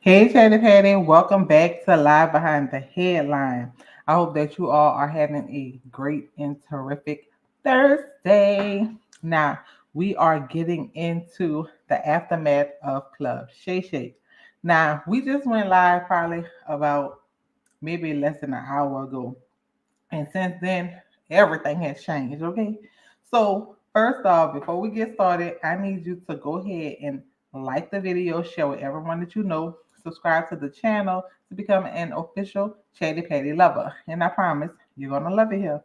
Hey, Chatty Patty, welcome back to Live Behind the Headline. I hope that you all are having a great and terrific Thursday. Now, we are getting into the aftermath of Club Shay Shay. Now, we just went live probably about maybe less than an hour ago. And since then, everything has changed, okay? So, first off, before we get started, I need you to go ahead and like the video, share with everyone that you know, subscribe to the channel to become an official Chatty Patty lover. And I promise you're going to love it here.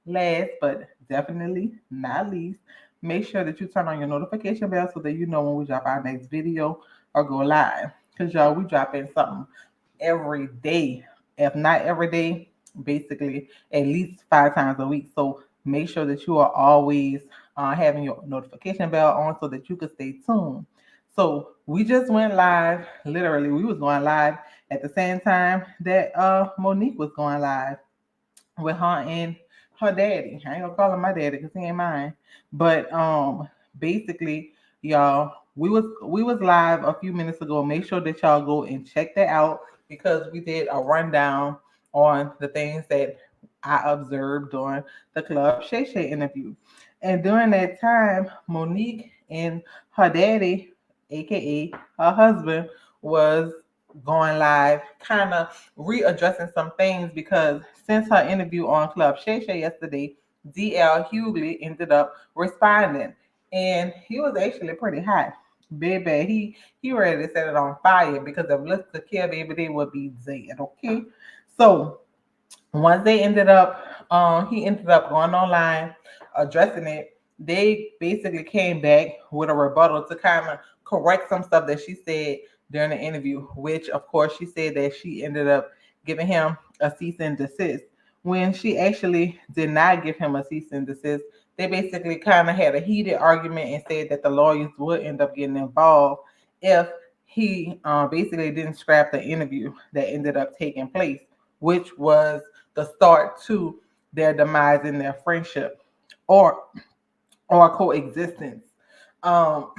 Last but definitely not least, make sure that you turn on your notification bell so that you know when we drop our next video or go live. Because, y'all, we drop in something every day. If not every day, basically at least 5 times a week. So make sure that you are always having your notification bell on so that you can stay tuned. So we just went live. Literally, we was going live at the same time that Monique was going live with her and her daddy. I ain't gonna call him my daddy because he ain't mine. But basically, y'all, we was live a few minutes ago. Make sure that y'all go and check that out because we did a rundown on the things that I observed during the Club Shay Shay interview. And during that time, Monique and her daddy, aka her husband, was going live, kind of readdressing some things because since her interview on Club Shay Shay yesterday, DL Hughley ended up responding, and he was actually pretty hot. Baby, he ready to set it on fire because if look to kill baby, they would be dead. Okay, so once they ended up, he ended up going online addressing it. They basically came back with a rebuttal to kind of correct some stuff that she said during the interview, which of course she said that she ended up giving him a cease and desist when she actually did not give him a cease and desist. They basically kind of had a heated argument and said that the lawyers would end up getting involved if he basically didn't scrap the interview that ended up taking place, which was the start to their demise in their friendship or coexistence. Um,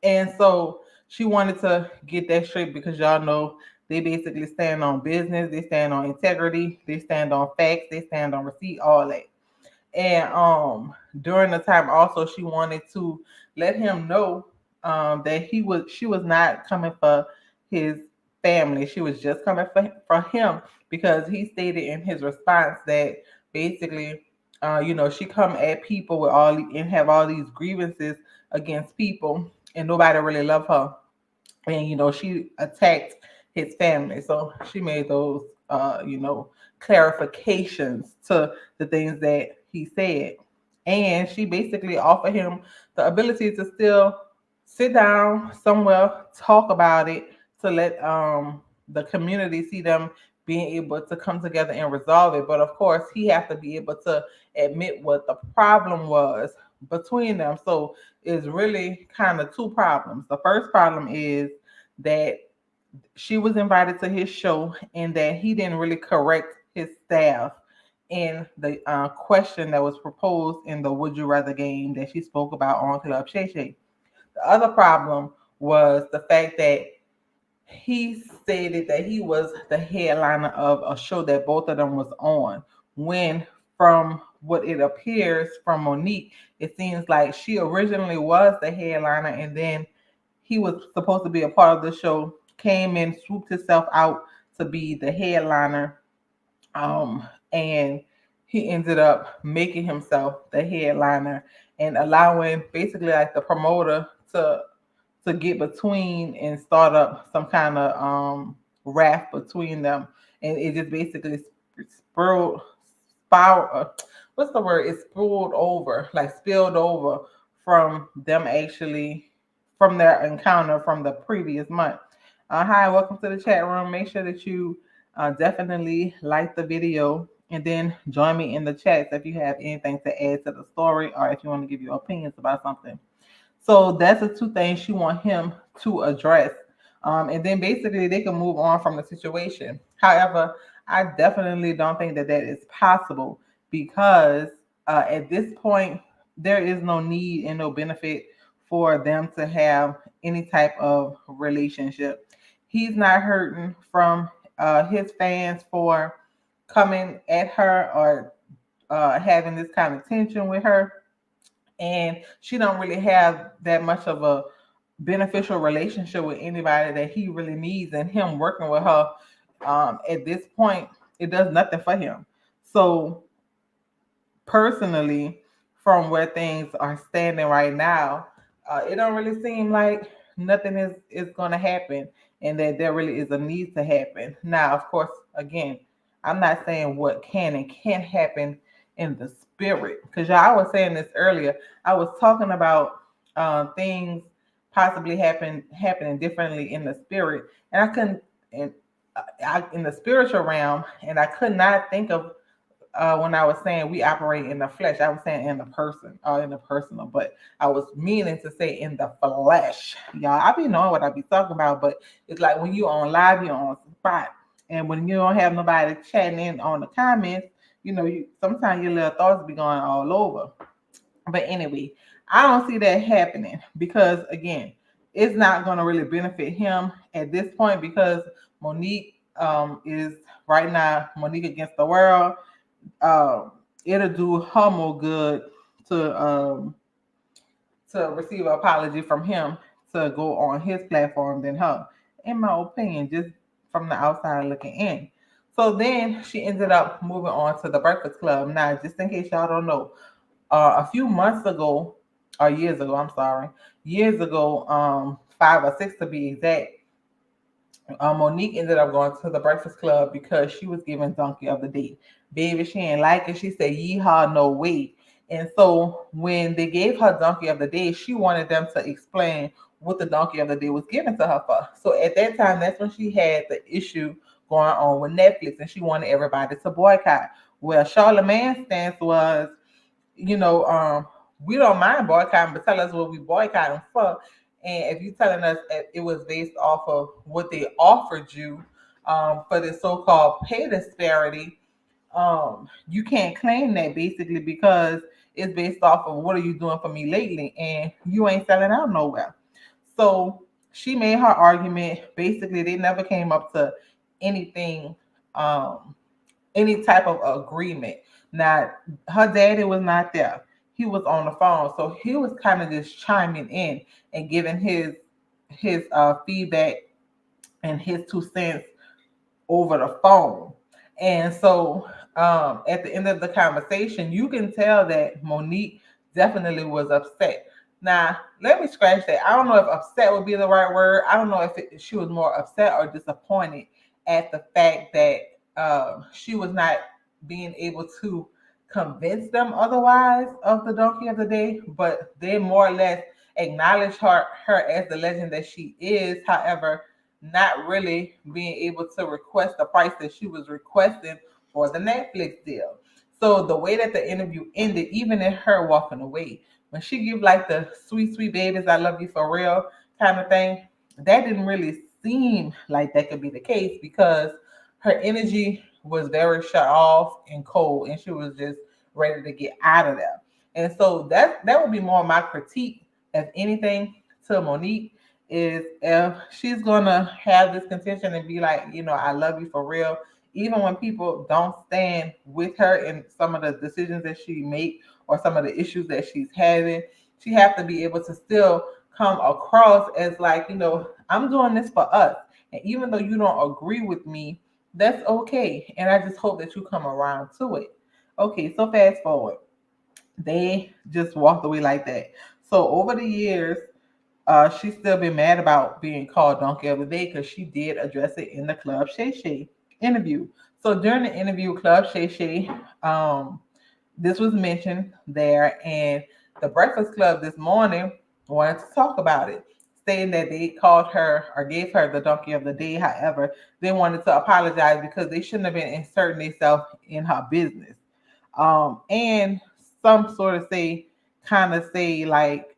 and so she wanted to get that straight because y'all know they basically stand on business, they stand on integrity, they stand on facts, they stand on receipt, all that. And during the time also she wanted to let him know that she was not coming for his family. She was just coming for him because he stated in his response that basically she come at people with and have all these grievances against people and nobody really love her. And she attacked his family. So she made those clarifications to the things that he said. And she basically offered him the ability to still sit down somewhere, talk about it, to let the community see them being able to come together and resolve it. But of course, he has to be able to admit what the problem was between them. So it's really kind of two problems. The first problem is that she was invited to his show and that he didn't really correct his staff in the question that was proposed in the Would You Rather game that she spoke about on Club Shay Shay. The other problem was the fact that he stated that he was the headliner of a show that both of them was on. When, from what it appears from Monique, it seems like she originally was the headliner, and then he was supposed to be a part of the show, came in, swooped himself out to be the headliner, and he ended up making himself the headliner and allowing basically like the promoter to get between and start up some kind of raft between them, and it just basically spiraled, spiral. What's the word? It spilled over from them actually from their encounter from the previous month. Hi, welcome to the chat room. Make sure that you definitely like the video and then join me in the chats if you have anything to add to the story or if you want to give your opinions about something. So that's the two things she want him to address. And then basically they can move on from the situation. However, I definitely don't think that that is possible because at this point, there is no need and no benefit for them to have any type of relationship. He's not hurting from his fans for coming at her or having this kind of tension with her, and she don't really have that much of a beneficial relationship with anybody that he really needs, and him working with her at this point, it does nothing for him. So personally, from where things are standing right now, it don't really seem like nothing is going to happen, and that there really is a need to happen. Now, of course, again, I'm not saying what can and can't happen in the spirit, because y'all, I was saying this earlier. I was talking about things possibly happening differently in the spirit, and I couldn't in the spiritual realm, and I could not think of when I was saying we operate in the flesh. I was saying in the person or in the personal, but I was meaning to say in the flesh. Y'all, I be knowing what I be talking about, but it's like when you on live, you're on spot. And when you don't have nobody chatting in on the comments, you sometimes your little thoughts be going all over. But anyway, I don't see that happening because again, it's not going to really benefit him at this point because Monique is right now Monique against the world. um, it'll do her more good to receive an apology from him to go on his platform than her, in my opinion, just from the outside looking in. So then she ended up moving on to the Breakfast Club. Now, just in case y'all don't know, a few months ago, or years ago, I'm sorry, years ago, 5 or 6 to be exact, Monique ended up going to the Breakfast Club because she was given Donkey of the Day. Baby, she ain't like it. She said, yeehaw, no way. And so when they gave her Donkey of the Day, she wanted them to explain what the Donkey of the Day was given to her for. So at that time, that's when she had the issue going on with Netflix and she wanted everybody to boycott. Well, Charlamagne's stance was, you know, we don't mind boycotting, but tell us what we boycotting for. And if you're telling us that it was based off of what they offered you for this so-called pay disparity, you can't claim that basically because it's based off of what are you doing for me lately, and you ain't selling out nowhere. So she made her argument. Basically, they never came up to anything, um, any type of agreement. Now, her daddy was not there. He was on the phone, so he was kind of just chiming in and giving his feedback and his 2 cents over the phone. And so at the end of the conversation, you can tell that Monique definitely was upset. Now, let me scratch that. I don't know if upset would be the right word. I don't know if she was more upset or disappointed at the fact that she was not being able to convince them otherwise of the Donkey of the Day, but they more or less acknowledge her as the legend that she is. However, not really being able to request the price that she was requesting for the Netflix deal. So the way that the interview ended, even in her walking away, when she give like the sweet, sweet babies, I love you for real kind of thing, that didn't really seem like that could be the case because her energy was very shut off and cold and she was just ready to get out of there. And so that would be more my critique, if anything, to Monique, is if she's gonna have this contention and be like, I love you for real, even when people don't stand with her in some of the decisions that she make or some of the issues that she's having, she have to be able to still come across as like, I'm doing this for us. And even though you don't agree with me, that's okay. And I just hope that you come around to it. Okay, so fast forward. They just walked away like that. So over the years, she's still been mad about being called Donkey of the Day because she did address it in the Club Shay Shay interview. So during the interview, Club Shay Shay, this was mentioned there, and the Breakfast Club this morning wanted to talk about it, stating that they called her or gave her the Donkey of the Day. However, they wanted to apologize because they shouldn't have been inserting themselves in her business. And some sort of kind of say like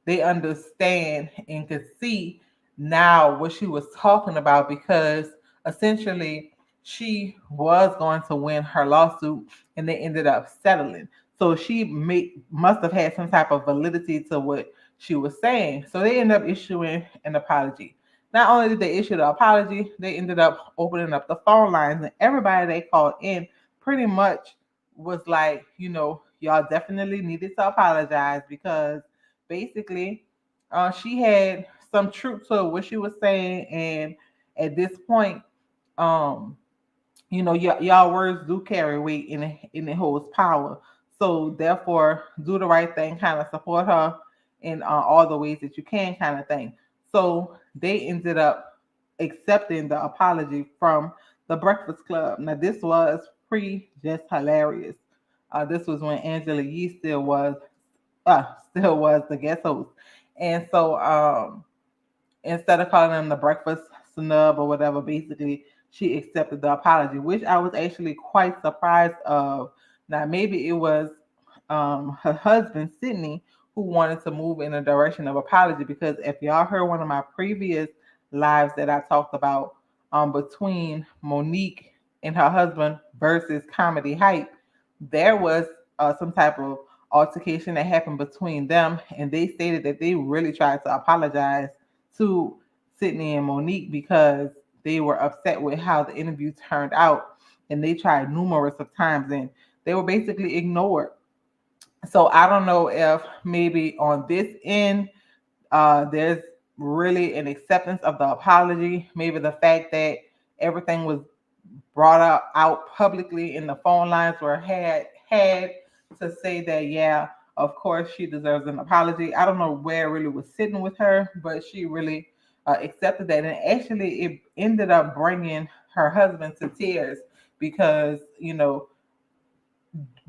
they understand and could see now what she was talking about because essentially she was going to win her lawsuit and they ended up settling. So she must have had some type of validity to what she was saying. So they ended up issuing an apology. not only did they issue the apology, they ended up opening up the phone lines, and everybody they called in pretty much was like, y'all definitely needed to apologize because basically she had some truth to what she was saying, and at this point, um, y'all words do carry weight and it holds power. So therefore, do the right thing, kind of support her in all the ways that you can, kind of thing. So they ended up accepting the apology from the Breakfast Club. Now this was pre just hilarious. This was when Angela Yee still was the guest host, and so instead of calling them the breakfast snub or whatever, basically she accepted the apology, which I was actually quite surprised of. Now maybe it was her husband Sydney who wanted to move in the direction of apology, because if y'all heard one of my previous lives that I talked about between Monique and her husband versus Comedy Hype, there was some type of altercation that happened between them, and they stated that they really tried to apologize to Sydney and Monique because they were upset with how the interview turned out, and they tried numerous of times and they were basically ignored. So I don't know if maybe on this end there's really an acceptance of the apology. Maybe the fact that everything was brought out publicly and the phone lines were had to say that, yeah, of course she deserves an apology. I don't know where it really was sitting with her, but she really accepted that, and actually it ended up bringing her husband to tears because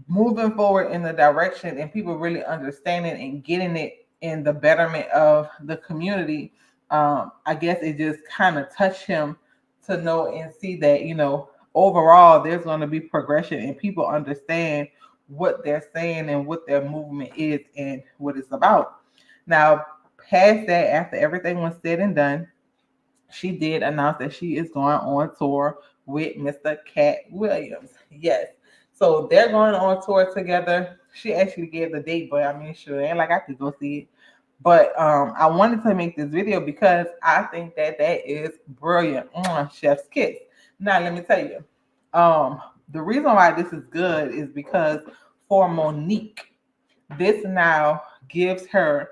moving forward in the direction and people really understanding and getting it in the betterment of the community. I guess it just kind of touched him to know and see that, overall there's going to be progression and people understand what they're saying and what their movement is and what it's about. Now, past that, after everything was said and done, she did announce that she is going on tour with Mr. Katt Williams. Yes. So they're going on tour together. She actually gave the date, but I mean, sure, ain't like I could go see it. But I wanted to make this video because I think that that is brilliant. Chef's kiss. Now, let me tell you, the reason why this is good is because for Monique, this now gives her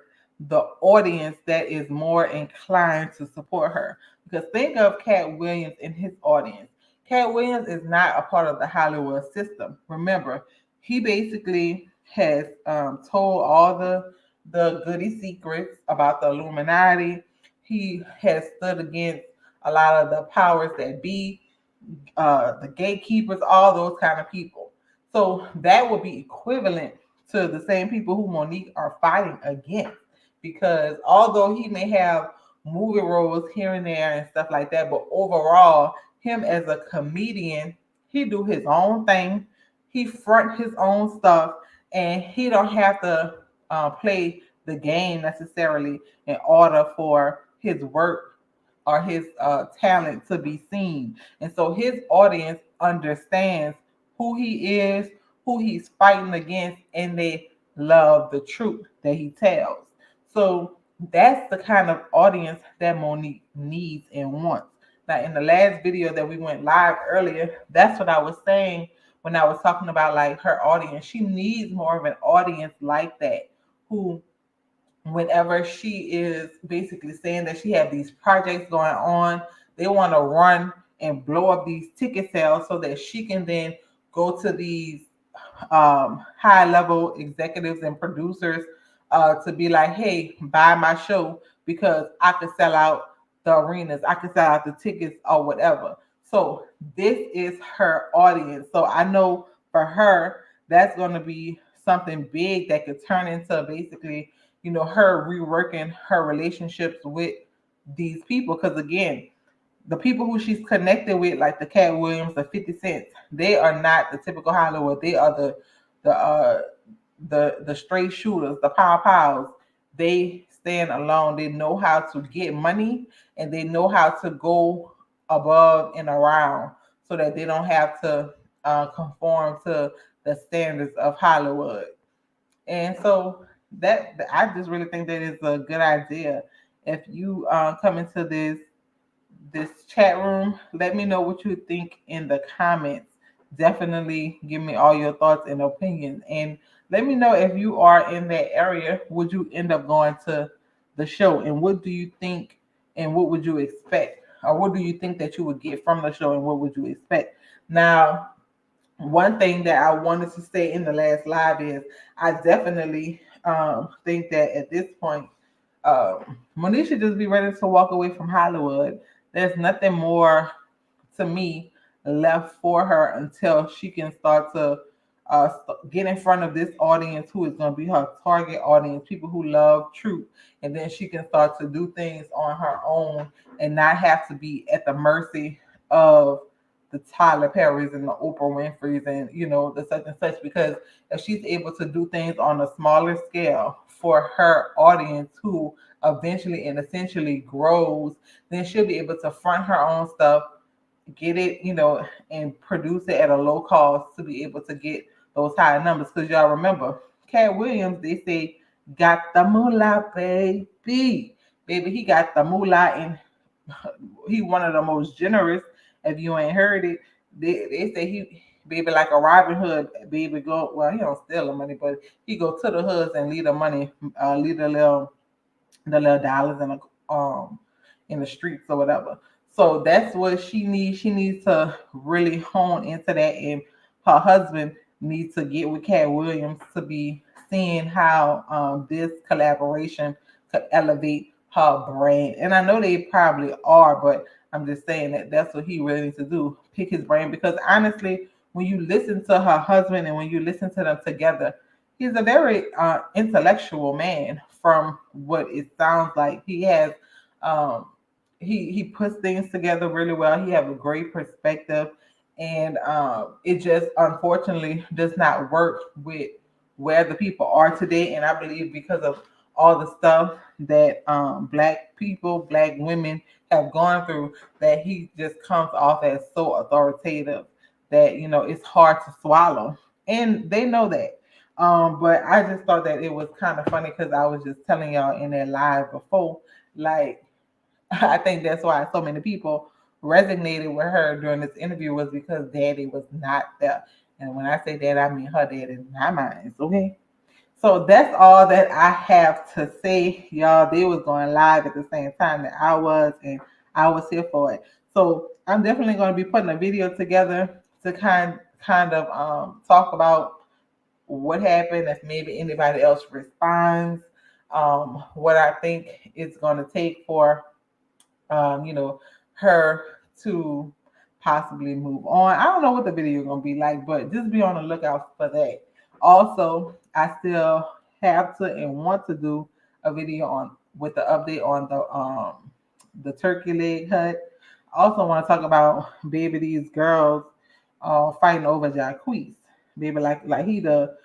the audience that is more inclined to support her. Because think of Katt Williams and his audience. Katt Williams is not a part of the Hollywood system. Remember, he basically has told all the goody secrets about the Illuminati. He has stood against a lot of the powers that be, the gatekeepers, all those kind of people. So that would be equivalent to the same people who Monique are fighting against. Because although he may have movie roles here and there and stuff like that, but overall, him as a comedian, he do his own thing. He front his own stuff, and he don't have to play the game necessarily in order for his work or his talent to be seen. And so his audience understands who he is, who he's fighting against, and they love the truth that he tells. So that's the kind of audience that Monique needs and wants. Now, in the last video that we went live earlier, that's what I was saying when I was talking about like her audience. She needs more of an audience like that, who whenever she is basically saying that she have these projects going on, they want to run and blow up these ticket sales so that she can then go to these high level executives and producers to be like, hey, buy my show because I could sell out the arenas, I could sell out the tickets or whatever. So this is her audience. So I know for her, that's going to be something big that could turn into basically, her reworking her relationships with these people. Because again, the people who she's connected with, like the Katt Williams, the 50 Cents, they are not the typical Hollywood. They are the straight shooters, the pow pows. They stand alone. They know how to get money and they know how to go above and around so that they don't have to conform to the standards of Hollywood. And so that I just really think that is a good idea. If you come into this this chat room. Let me know what you think in the comments. Definitely give me all your thoughts and opinions. And let me know if you are in that area, would you end up going to the show? And what do you think and what would you expect? Or what do you think that you would get from the show and what would you expect? Now, one thing that I wanted to say in the last live is I definitely think that at this point, Monique should just be ready to walk away from Hollywood. There's nothing more to me left for her until she can start to get in front of this audience who is going to be her target audience, people who love truth. And then she can start to do things on her own and not have to be at the mercy of the Tyler Perrys and the Oprah Winfrey's and, the such and such. Because if she's able to do things on a smaller scale for her audience who eventually and essentially grows, then she'll be able to front her own stuff, get it, and produce it at a low cost to be able to get those high numbers. Because y'all remember, Katt Williams, they say, got the moolah, baby. Baby, he got the moolah, and he one of the most generous. If you ain't heard it, they say he, baby, like a Robin Hood, baby, go, well, he don't steal the money, but he go to the hoods and leave the money, leave the little dollars in the streets or whatever. So that's what she needs. She needs to really hone into that, and her husband needs to get with Katt Williams to be seeing how this collaboration could elevate her brand. And I know they probably are, but I'm just saying that that's what he really needs to do, pick his brain. Because honestly, when you listen to her husband and when you listen to them together, he's a very intellectual man. From what it sounds like, he has um, he puts things together really well. He have a great perspective, and it just unfortunately does not work with where the people are today. And I believe because of all the stuff that black people, black women have gone through, that he just comes off as so authoritative that it's hard to swallow, and they know that. But I just thought that it was kind of funny because I was just telling y'all in that live before, like, I think that's why so many people resonated with her during this interview, was because Daddy was not there. And when I say that, I mean her daddy, not mine. Okay. So that's all that I have to say, y'all. They was going live at the same time that I was, and I was here for it. So I'm definitely going to be putting a video together to kind of talk about what happened, if maybe anybody else responds, what I think it's going to take for her to possibly move on. I don't know what the video is gonna be like, but just be on the lookout for that. Also, I still have to and want to do a video on with the update on the turkey leg hut. I also want to talk about baby these girls fighting over Jacquees. Baby like he the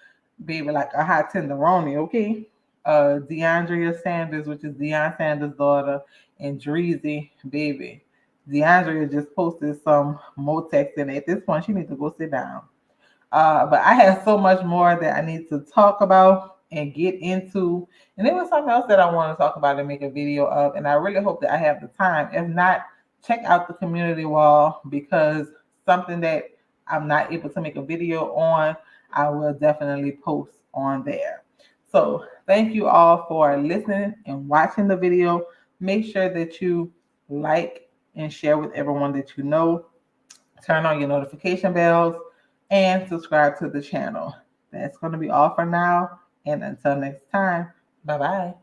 baby like a hot tenderoni, okay? DeAndrea Sanders, which is Deion Sanders' daughter, and Dreezy, baby. DeAndrea just posted some more text, and at this point, she needs to go sit down. But I have so much more that I need to talk about and get into. And there was something else that I want to talk about and make a video of. And I really hope that I have the time. If not, check out the community wall, because something that I'm not able to make a video on, I will definitely post on there. So thank you all for listening and watching the video. Make sure that you like and share with everyone that you know. Turn on your notification bells and subscribe to the channel. That's going to be all for now. And until next time, bye bye.